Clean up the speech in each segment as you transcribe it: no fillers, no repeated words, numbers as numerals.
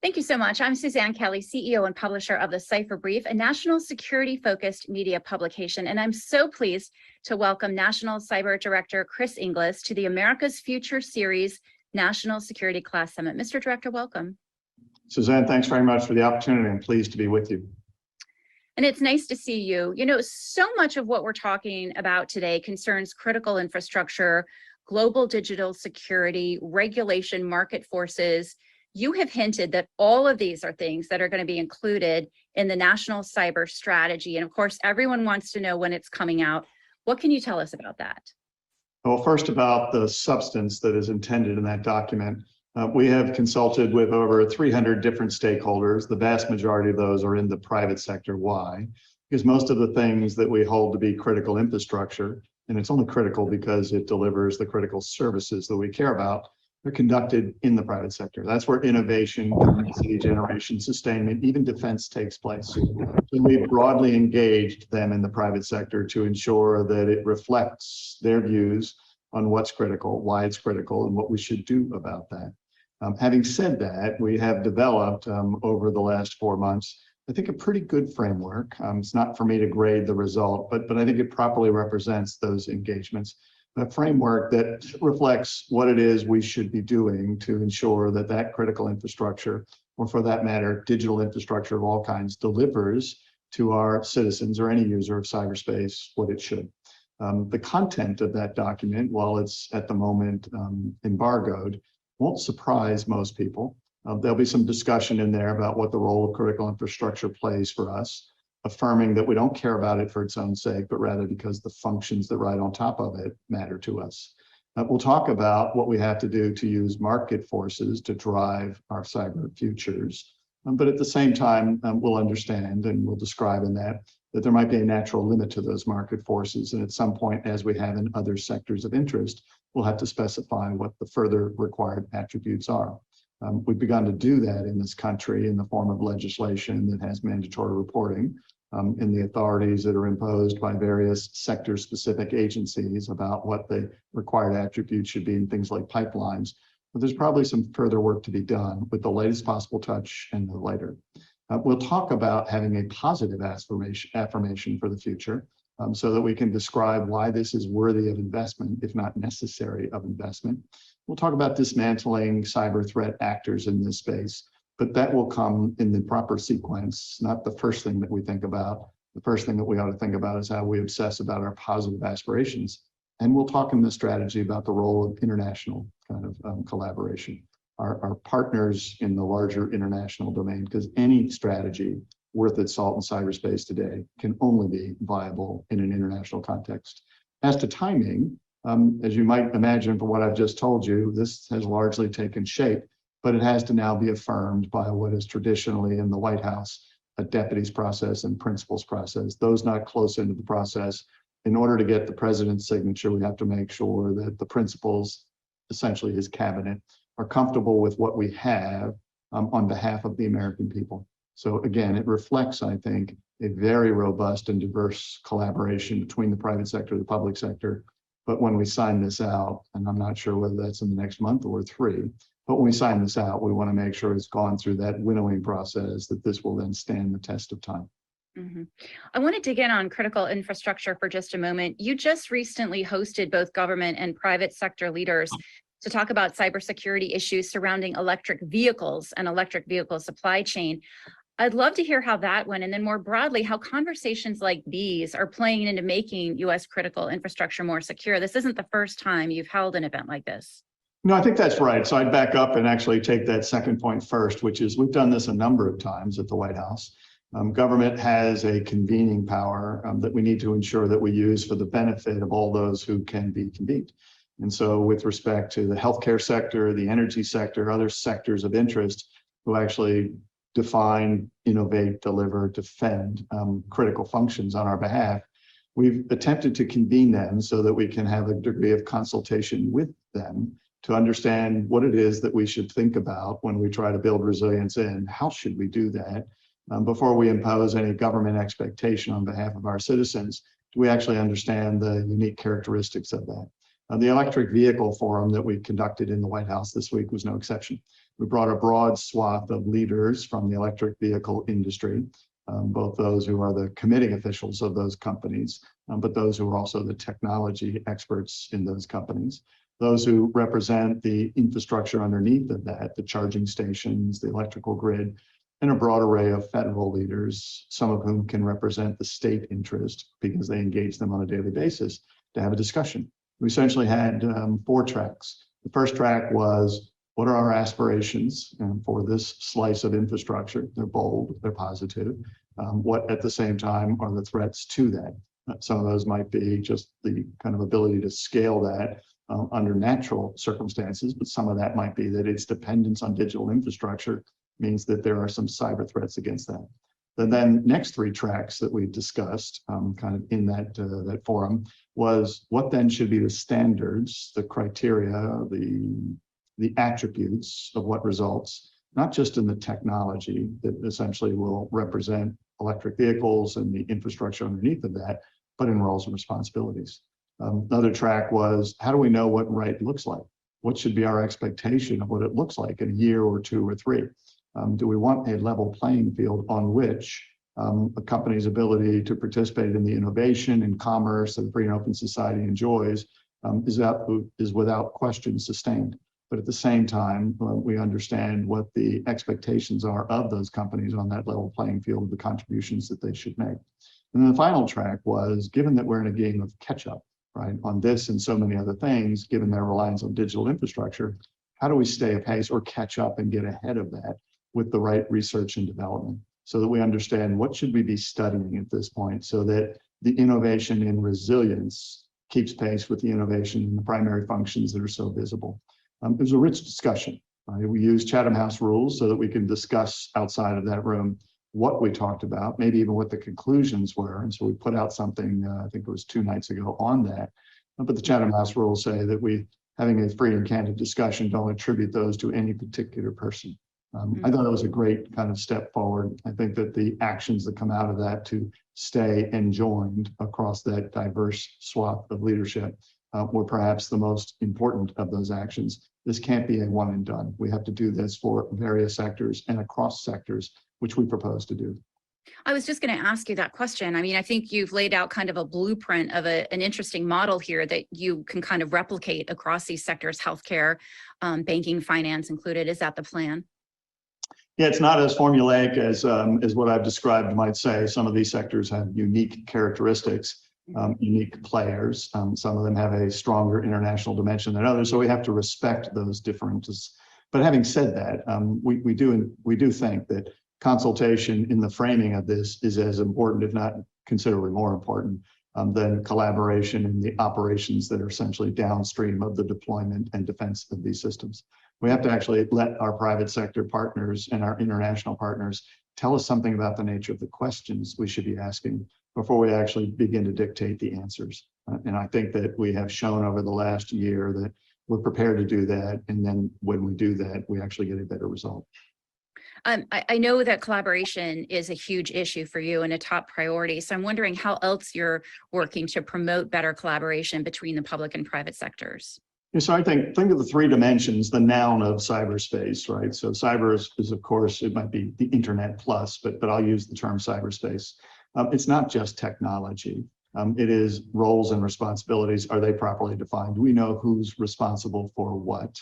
Thank you so much. I'm Suzanne Kelly, CEO and publisher of the Cipher Brief, a national security-focused media publication, and I'm so pleased to welcome National Cyber Director Chris Inglis to the America's Future Series National Security Class Summit. Mr. Director, welcome. Suzanne, thanks very much for the opportunity. I'm pleased to be with you. And it's nice to see you. You know, so much of what we're talking about today concerns critical infrastructure, global digital security, regulation, market forces. You have hinted that all of these are things that are going to be included in the National Cyber Strategy. And of course, everyone wants to know when it's coming out. What can you tell us about that? Well, first about the substance that is intended in that document. We have consulted with over 300 different stakeholders. The vast majority of those are in the private sector. Why? Because most of the things that we hold to be critical infrastructure, and it's only critical because it delivers the critical services that we care about, are conducted in the private sector. That's where innovation, capacity generation, sustainment, even defense takes place. So we've broadly engaged them in the private sector to ensure that it reflects their views on what's critical, why it's critical, and what we should do about that. Having said that, we have developed over the last 4 months, I think, a pretty good framework. It's not for me to grade the result, but I think it properly represents those engagements. A framework that reflects what it is we should be doing to ensure that that critical infrastructure, or for that matter, digital infrastructure of all kinds, delivers to our citizens or any user of cyberspace what it should. The content of that document, while it's at the moment embargoed, won't surprise most people. There'll be some discussion in there about what the role of critical infrastructure plays for us, affirming that we don't care about it for its own sake, but rather because the functions that ride on top of it matter to us. We'll talk about what we have to do to use market forces to drive our cyber futures. But at the same time, we'll understand and we'll describe in that there might be a natural limit to those market forces. And at some point, as we have in other sectors of interest, we'll have to specify what the further required attributes are. We've begun to do that in this country in the form of legislation that has mandatory reporting in the authorities that are imposed by various sector-specific agencies about what the required attributes should be in things like pipelines. But there's probably some further work to be done with the latest possible touch and the later. We'll talk about having a positive affirmation for the future so that we can describe why this is worthy of investment, if not necessary of investment. We'll talk about dismantling cyber threat actors in this space, but that will come in the proper sequence, not the first thing that we think about. The first thing that we ought to think about is how we obsess about our positive aspirations. And we'll talk in this strategy about the role of international kind of collaboration, our partners in the larger international domain, because any strategy worth its salt in cyberspace today can only be viable in an international context. As to timing, as you might imagine from what I've just told you, this has largely taken shape, but it has to now be affirmed by what is traditionally in the White House a deputies process and principals process. Those not close into the process, in order to get the president's signature, we have to make sure that the principals, essentially his cabinet, are comfortable with what we have on behalf of the American people. So again, it reflects, I think, a very robust and diverse collaboration between the private sector and the public sector. But when we sign this out, and I'm not sure whether that's in the next month or 3, but when we sign this out, we want to make sure it's gone through that winnowing process, that this will then stand the test of time. Mm-hmm. I want to dig in on critical infrastructure for just a moment. You just recently hosted both government and private sector leaders to talk about cybersecurity issues surrounding electric vehicles and electric vehicle supply chain. I'd love to hear how that went, and then more broadly, how conversations like these are playing into making U.S. critical infrastructure more secure. This isn't the first time you've held an event like this. No, I think that's right. So I'd back up and actually take that second point first, which is we've done this a number of times at the White House. Government has a convening power that we need to ensure that we use for the benefit of all those who can be convened. And so with respect to the healthcare sector, the energy sector, other sectors of interest who actually define, innovate, deliver, defend critical functions on our behalf, we've attempted to convene them so that we can have a degree of consultation with them to understand what it is that we should think about when we try to build resilience in. How should we do that? Before we impose any government expectation on behalf of our citizens, do we actually understand the unique characteristics of that? The electric vehicle forum that we conducted in the White House this week was no exception. We brought a broad swath of leaders from the electric vehicle industry, both those who are the committing officials of those companies, but those who are also the technology experts in those companies, those who represent the infrastructure underneath of that, the charging stations, the electrical grid, and a broad array of federal leaders, some of whom can represent the state interest because they engage them on a daily basis to have a discussion. We essentially had 4 tracks. The first track was, what are our aspirations for this slice of infrastructure? They're bold, they're positive. What at the same time are the threats to that? Some of those might be just the kind of ability to scale that under natural circumstances, but some of that might be that its dependence on digital infrastructure means that there are some cyber threats against that. The then next 3 tracks that we discussed kind of in that forum was what then should be the standards, the criteria, the attributes of what results, not just in the technology that essentially will represent electric vehicles and the infrastructure underneath of that, but in roles and responsibilities. Another track was, how do we know what right looks like? What should be our expectation of what it looks like in a year or 2 or 3? Do we want a level playing field on which a company's ability to participate in the innovation and commerce that a free and open society enjoys is without question sustained? But at the same time, we understand what the expectations are of those companies on that level playing field, the contributions that they should make. And then the final track was, given that we're in a game of catch up, right, on this and so many other things, given their reliance on digital infrastructure, how do we stay apace or catch up and get ahead of that with the right research and development so that we understand what should we be studying at this point so that the innovation in resilience keeps pace with the innovation in the primary functions that are so visible. It was a rich discussion. Right? We used Chatham House rules so that we can discuss outside of that room what we talked about, maybe even what the conclusions were. And so we put out something, I think it was 2 nights ago on that. But the Chatham House rules say that we, having a free and candid discussion, don't attribute those to any particular person. I thought it was a great kind of step forward. I think that the actions that come out of that to stay enjoined across that diverse swath of leadership were perhaps the most important of those actions. This can't be a one and done. We have to do this for various sectors and across sectors, which we propose to do. I was just going to ask you that question. I mean, I think you've laid out kind of a blueprint of an interesting model here that you can kind of replicate across these sectors, healthcare, banking, finance included. Is that the plan? Yeah, it's not as formulaic as what I've described might say. Some of these sectors have unique characteristics, unique players. Some of them have a stronger international dimension than others, so we have to respect those differences. But having said that, we do think that consultation in the framing of this is as important, if not considerably more important, than collaboration in the operations that are essentially downstream of the deployment and defense of these systems. We have to actually let our private sector partners and our international partners tell us something about the nature of the questions we should be asking before we actually begin to dictate the answers. And I think that we have shown over the last year that we're prepared to do that. And then when we do that, we actually get a better result. I know that collaboration is a huge issue for you and a top priority. So I'm wondering how else you're working to promote better collaboration between the public and private sectors. Yeah, so I think of the 3 dimensions, the noun of cyberspace, right? So cyber is of course, it might be the internet plus, but I'll use the term cyberspace. It's not just technology. It is roles and responsibilities. Are they properly defined? Do we know who's responsible for what?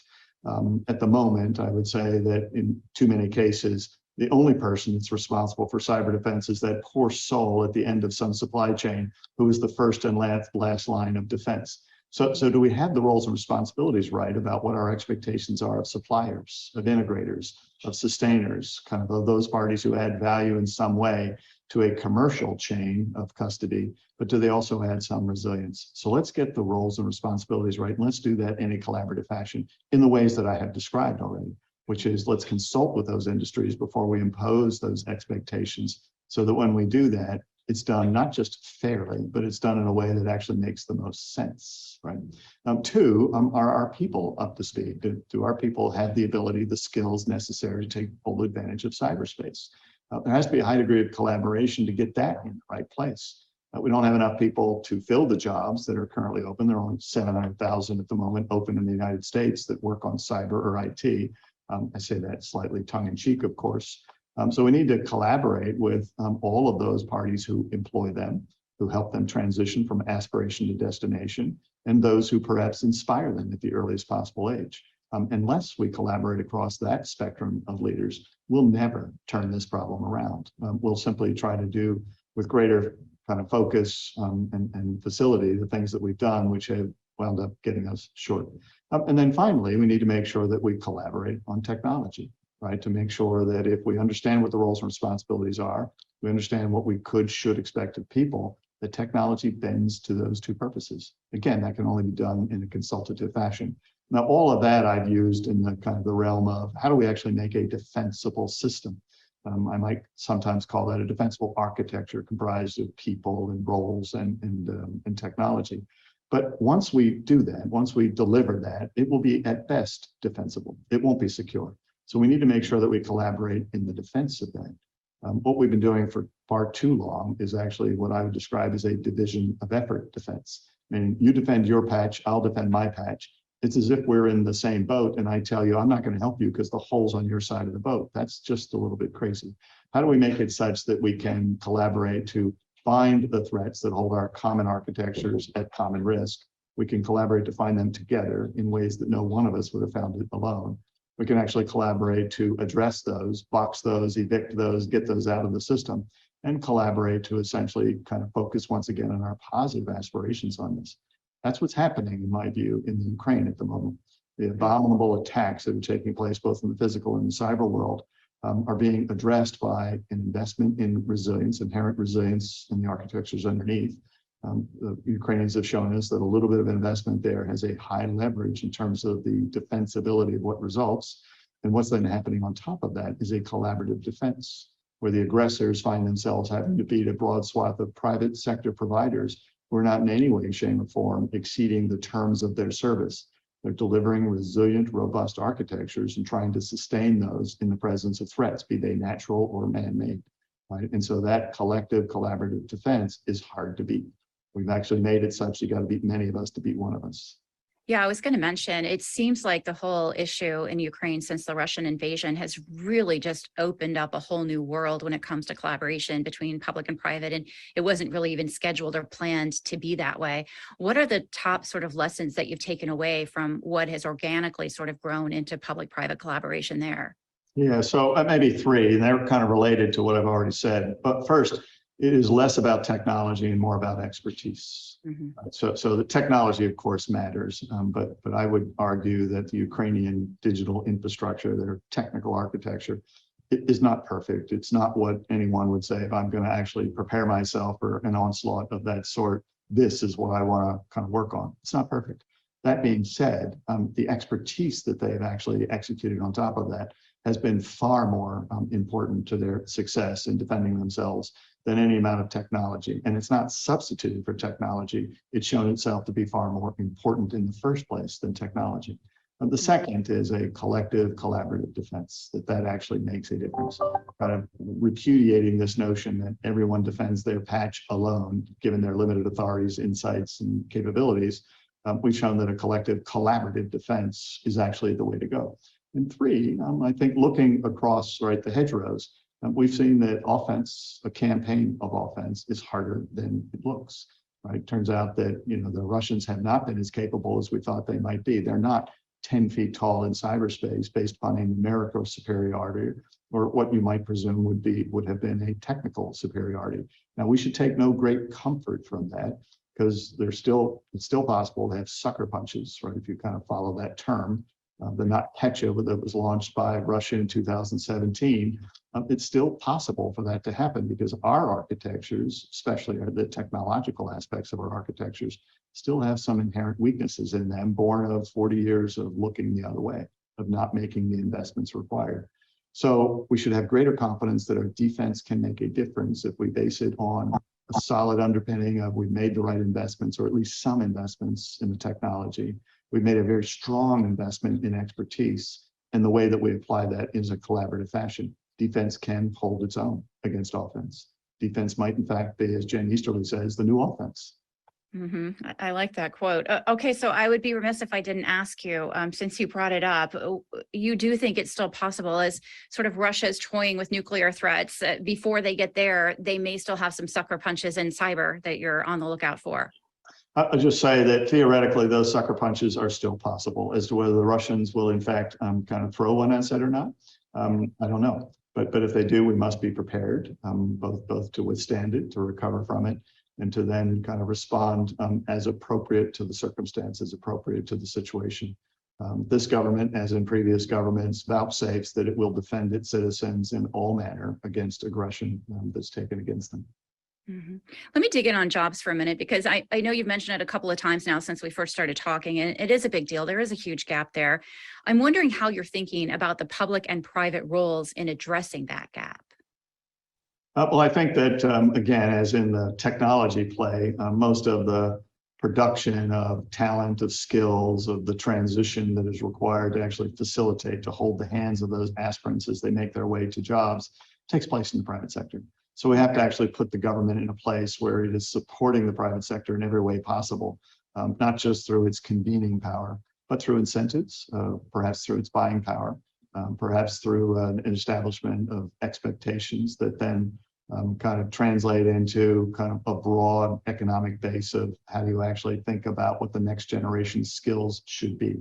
At the moment, I would say that in too many cases, the only person that's responsible for cyber defense is that poor soul at the end of some supply chain who is the first and last line of defense. So do we have the roles and responsibilities right about what our expectations are of suppliers, of integrators, of sustainers, kind of those parties who add value in some way to a commercial chain of custody, but do they also add some resilience? So let's get the roles and responsibilities right. And let's do that in a collaborative fashion in the ways that I have described already, which is let's consult with those industries before we impose those expectations so that when we do that, it's done not just fairly, but it's done in a way that actually makes the most sense, right? 2, are our people up to speed? Do our people have the ability, the skills necessary to take full advantage of cyberspace? There has to be a high degree of collaboration to get that in the right place. We don't have enough people to fill the jobs that are currently open. There are only 700,000 at the moment open in the United States that work on cyber or IT. I say that slightly tongue in cheek, of course. So we need to collaborate with all of those parties who employ them, who help them transition from aspiration to destination, and those who perhaps inspire them at the earliest possible age. Unless we collaborate across that spectrum of leaders, we'll never turn this problem around. We'll simply try to do with greater kind of focus and facility the things that we've done, which have wound up getting us short. And then finally, we need to make sure that we collaborate on technology, right? To make sure that if we understand what the roles and responsibilities are, we understand what we could, should expect of people, that technology bends to those two purposes. Again, that can only be done in a consultative fashion. Now, all of that I've used in the kind of the realm of how do we actually make a defensible system? I might sometimes call that a defensible architecture comprised of people and roles and technology. But once we do that, once we deliver that, it will be at best defensible. It won't be secure. So we need to make sure that we collaborate in the defense of that. What we've been doing for far too long is actually what I would describe as a division of effort defense. I mean, you defend your patch, I'll defend my patch. It's as if we're in the same boat and I tell you, I'm not going to help you because the hole's on your side of the boat. That's just a little bit crazy. How do we make it such that we can collaborate to find the threats that hold our common architectures at common risk? We can collaborate to find them together in ways that no one of us would have found it alone. We can actually collaborate to address those, box those, evict those, get those out of the system, and collaborate to essentially kind of focus once again on our positive aspirations on this. That's what's happening, in my view, in the Ukraine at the moment. The abominable attacks that are taking place both in the physical and the cyber world are being addressed by an investment in resilience, inherent resilience in the architectures underneath. The Ukrainians have shown us that a little bit of investment there has a high leverage in terms of the defensibility of what results. And what's then happening on top of that is a collaborative defense, where the aggressors find themselves having to beat a broad swath of private sector providers who are not in any way, shape, or form exceeding the terms of their service. They're delivering resilient, robust architectures and trying to sustain those in the presence of threats, be they natural or man-made. Right? And so that collective collaborative defense is hard to beat. We've actually made it such you got to beat many of us to beat one of us. Yeah, I was going to mention, it seems like the whole issue in Ukraine since the Russian invasion has really just opened up a whole new world when it comes to collaboration between public and private. And it wasn't really even scheduled or planned to be that way. What are the top sort of lessons that you've taken away from what has organically sort of grown into public-private collaboration there? Yeah, so maybe three, and they're kind of related to what I've already said. But first, it is less about technology and more about expertise. Mm-hmm. So the technology, of course, matters, but I would argue that the Ukrainian digital infrastructure, their technical architecture, it is not perfect. It's not what anyone would say if I'm going to actually prepare myself for an onslaught of that sort. This is what I want to kind of work on. It's not perfect. That being said, the expertise that they've actually executed on top of that has been far more important to their success in defending themselves than any amount of technology. And it's not substituted for technology. It's shown itself to be far more important in the first place than technology. The second is a collective collaborative defense, that actually makes a difference. Kind of repudiating this notion that everyone defends their patch alone, given their limited authorities, insights, and capabilities. We've shown that a collective collaborative defense is actually the way to go. And three, I think looking across the hedgerows, we've seen that offense, a campaign of offense, is harder than it looks. Right? Turns out that the Russians have not been as capable as we thought they might be. They're not 10 feet tall in cyberspace based upon a numerical superiority, or what you might presume would have been a technical superiority. Now, we should take no great comfort from that, because it's still possible to have sucker punches, right? If you kind of follow that term. The NotPetya that was launched by Russia in 2017, it's still possible for that to happen because our architectures, especially the technological aspects of our architectures, still have some inherent weaknesses in them, born of 40 years of looking the other way, of not making the investments required. So we should have greater confidence that our defense can make a difference if we base it on a solid underpinning of we've made the right investments, or at least some investments in the technology. We've made a very strong investment in expertise, and the way that we apply that is a collaborative fashion. Defense can hold its own against offense. Defense might, in fact, be, as Jen Easterly says, the new offense. I like that quote. Okay, so I would be remiss if I didn't ask you, since you brought it up, you do think it's still possible as sort of Russia's toying with nuclear threats, before they get there, they may still have some sucker punches in cyber that you're on the lookout for. I'll just say that theoretically, those sucker punches are still possible. As to whether the Russians will, in fact, kind of throw one at it or not, I don't know. But if they do, we must be prepared, both to withstand it, to recover from it, and to then kind of respond as appropriate to the circumstances, appropriate to the situation. This government, as in previous governments, vouchsafes that it will defend its citizens in all manner against aggression that's taken against them. Let me dig in on jobs for a minute, because I know you've mentioned it a couple of times now since we first started talking, and it is a big deal. There is a huge gap there. I'm wondering how you're thinking about the public and private roles in addressing that gap. Well, I think that, again, as in the technology play, most of the production of talent, of skills, of the transition that is required to actually facilitate, to hold the hands of those aspirants as they make their way to jobs, takes place in the private sector. So we have to actually put the government in a place where it is supporting the private sector in every way possible, not just through its convening power, but through incentives, perhaps through its buying power, perhaps through an establishment of expectations that then kind of translate into kind of a broad economic base of how do you actually think about what the next generation's skills should be.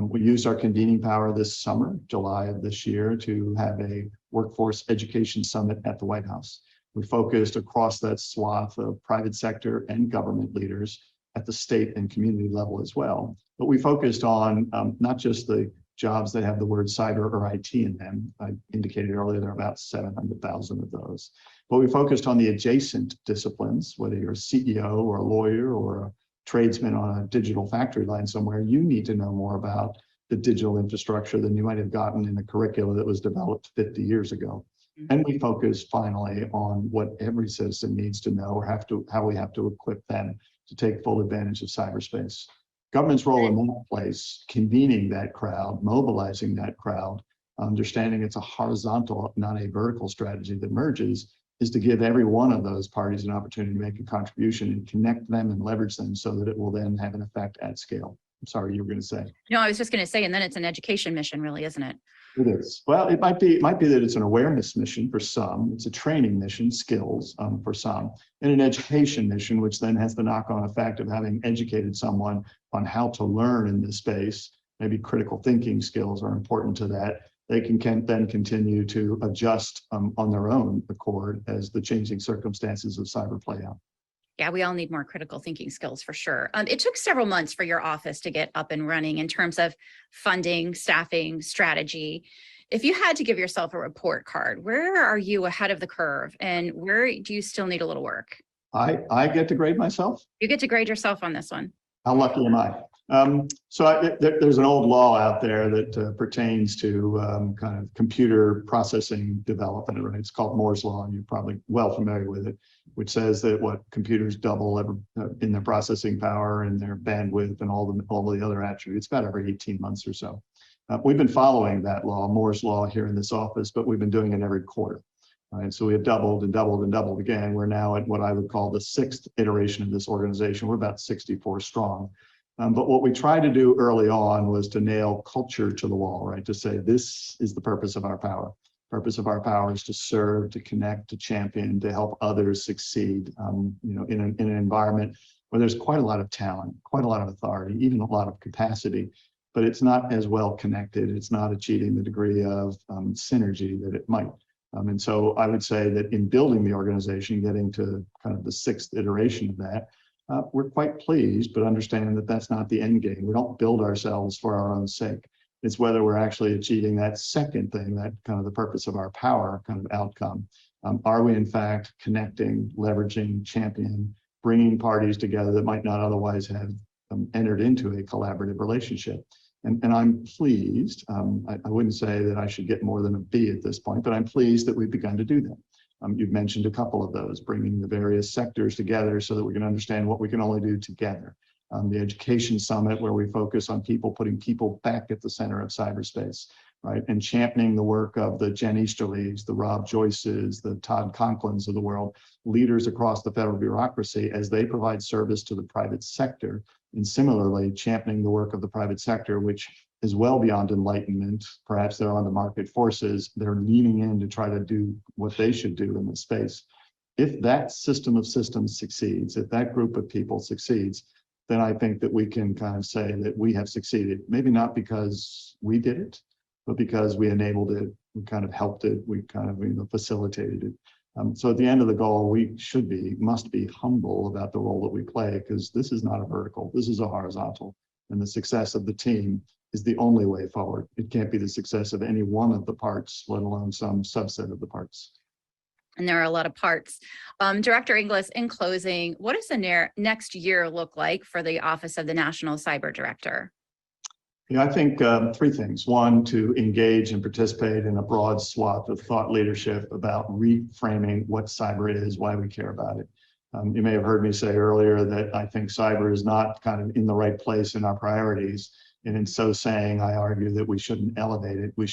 We used our convening power this summer, July of this year, to have a workforce education summit at the White House. We focused across that swath of private sector and government leaders at the state and community level as well. But we focused on not just the jobs that have the word cyber or IT in them. I indicated earlier there are about 700,000 of those. But we focused on the adjacent disciplines, whether you're a CEO or a lawyer or a tradesman on a digital factory line somewhere, you need to know more about the digital infrastructure than you might have gotten in the curricula that was developed 50 years ago. And we focus finally on what every citizen needs to know, or how we have to equip them to take full advantage of cyberspace. Government's role in that place, convening that crowd, mobilizing that crowd, understanding it's a horizontal, not a vertical strategy that merges, is to give every one of those parties an opportunity to make a contribution and connect them and leverage them so that it will then have an effect at scale. I'm sorry, you were going to say. No, I was just going to say, and then it's an education mission, really, isn't it? It is. Well, it might be that it's an awareness mission for some. It's a training mission, skills for some, and an education mission, which then has the knock-on effect of having educated someone on how to learn in this space. Maybe critical thinking skills are important to that. They can then continue to adjust on their own accord as the changing circumstances of cyber play out. Yeah, we all need more critical thinking skills for sure. It took several months for your office to get up and running in terms of funding, staffing, strategy. If you had to give yourself a report card, where are you ahead of the curve, and where do you still need a little work? I get to grade myself? You get to grade yourself on this one. How lucky am I? There's an old law out there that pertains to kind of computer processing development, right? It's called Moore's Law, and you're probably well familiar with it, which says that what computers double in their processing power and their bandwidth and all the other attributes about every 18 months or so. We've been following that law, Moore's Law, here in this office, but we've been doing it every quarter. Right, so we have doubled and doubled and doubled again. We're now at what I would call the 6th iteration of this organization. We're about 64 strong. But what we tried to do early on was to nail culture to the wall, right? To say this is the purpose of our power. Purpose of our power is to serve, to connect, to champion, to help others succeed. In an environment where there's quite a lot of talent, quite a lot of authority, even a lot of capacity, but it's not as well connected. It's not achieving the degree of synergy that it might. And so I would say that in building the organization, getting to kind of the 6th iteration of that, we're quite pleased, but understand that that's not the end game. We don't build ourselves for our own sake. It's whether we're actually achieving that second thing, that kind of the purpose of our power kind of outcome. Are we in fact connecting, leveraging, championing, bringing parties together that might not otherwise have entered into a collaborative relationship? And I'm pleased. I wouldn't say that I should get more than a B at this point, but I'm pleased that we've begun to do that. You've mentioned a couple of those, bringing the various sectors together so that we can understand what we can only do together. The Education Summit, where we focus on people, putting people back at the center of cyberspace. right? And championing the work of the Jen Easterlys, the Rob Joyces, the Todd Conklins of the world, leaders across the federal bureaucracy as they provide service to the private sector. And similarly, championing the work of the private sector, which is well beyond enlightenment. Perhaps they're on the market forces. They're leaning in to try to do what they should do in this space. If that system of systems succeeds, if that group of people succeeds, then I think that we can kind of say that we have succeeded. Maybe not because we did it, but because we enabled it, we kind of helped it, we kind of facilitated it. So at the end of the goal, we must be humble about the role that we play, because this is not a vertical, this is a horizontal. And the success of the team is the only way forward. It can't be the success of any one of the parts, let alone some subset of the parts. And there are a lot of parts. Director Inglis, in closing, what does the next year look like for the Office of the National Cyber Director? Yeah, I think three things. One, to engage and participate in a broad swath of thought leadership about reframing what cyber is, why we care about it. You may have heard me say earlier that I think cyber is not kind of in the right place in our priorities. And in so saying, I argue that we shouldn't elevate it, we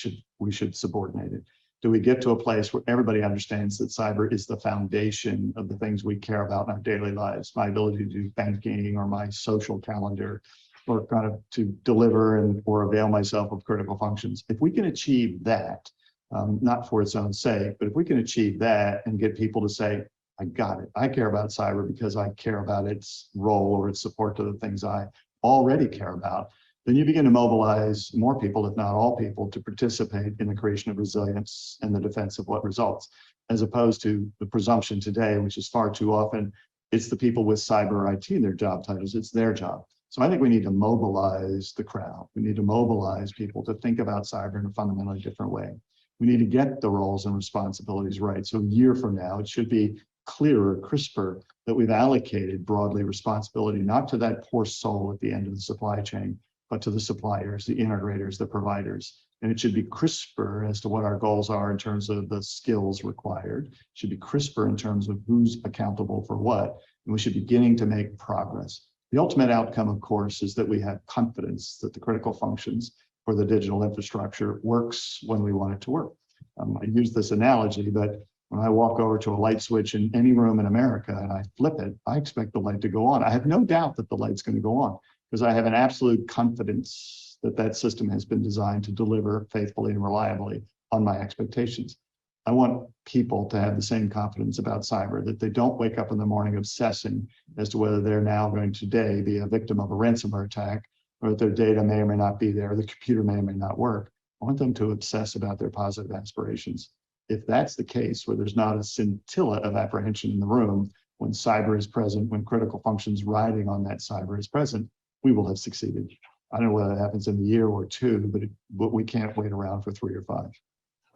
should subordinate it. Do we get to a place where everybody understands that cyber is the foundation of the things we care about in our daily lives, my ability to do banking or my social calendar, or kind of to deliver or avail myself of critical functions? If we can achieve that, not for its own sake, but if we can achieve that and get people to say, I got it, I care about cyber because I care about its role or its support to the things I already care about, then you begin to mobilize more people, if not all people, to participate in the creation of resilience and the defense of what results, as opposed to the presumption today, which is far too often, it's the people with cyber IT in their job titles, it's their job. So I think we need to mobilize the crowd. We need to mobilize people to think about cyber in a fundamentally different way. We need to get the roles and responsibilities right. So a year from now, it should be clearer, crisper, that we've allocated broadly responsibility, not to that poor soul at the end of the supply chain, but to the suppliers, the integrators, the providers. And it should be crisper as to what our goals are in terms of the skills required. It should be crisper in terms of who's accountable for what. And we should be beginning to make progress. The ultimate outcome, of course, is that we have confidence that the critical functions for the digital infrastructure works when we want it to work. I use this analogy, but when I walk over to a light switch in any room in America and I flip it, I expect the light to go on. I have no doubt that the light's going to go on, because I have an absolute confidence that that system has been designed to deliver faithfully and reliably on my expectations. I want people to have the same confidence about cyber, that they don't wake up in the morning obsessing as to whether they're now going to today be a victim of a ransomware attack, or that their data may or may not be there, the computer may or may not work. I want them to obsess about their positive aspirations. If that's the case, where there's not a scintilla of apprehension in the room when cyber is present, when critical functions riding on that cyber is present, we will have succeeded. I don't know whether that happens in a year or two, but we can't wait around for 3 or 5.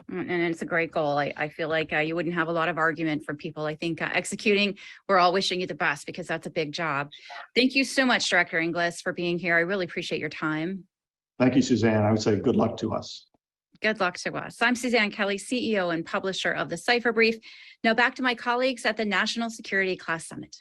And it's a great goal. I feel like you wouldn't have a lot of argument from people. I think executing, we're all wishing you the best, because that's a big job. Thank you so much, Director Inglis, for being here. I really appreciate your time. Thank you, Suzanne. I would say good luck to us. Good luck to us. I'm Suzanne Kelly, CEO and publisher of the Cipher Brief. Now back to my colleagues at the National Security Class Summit.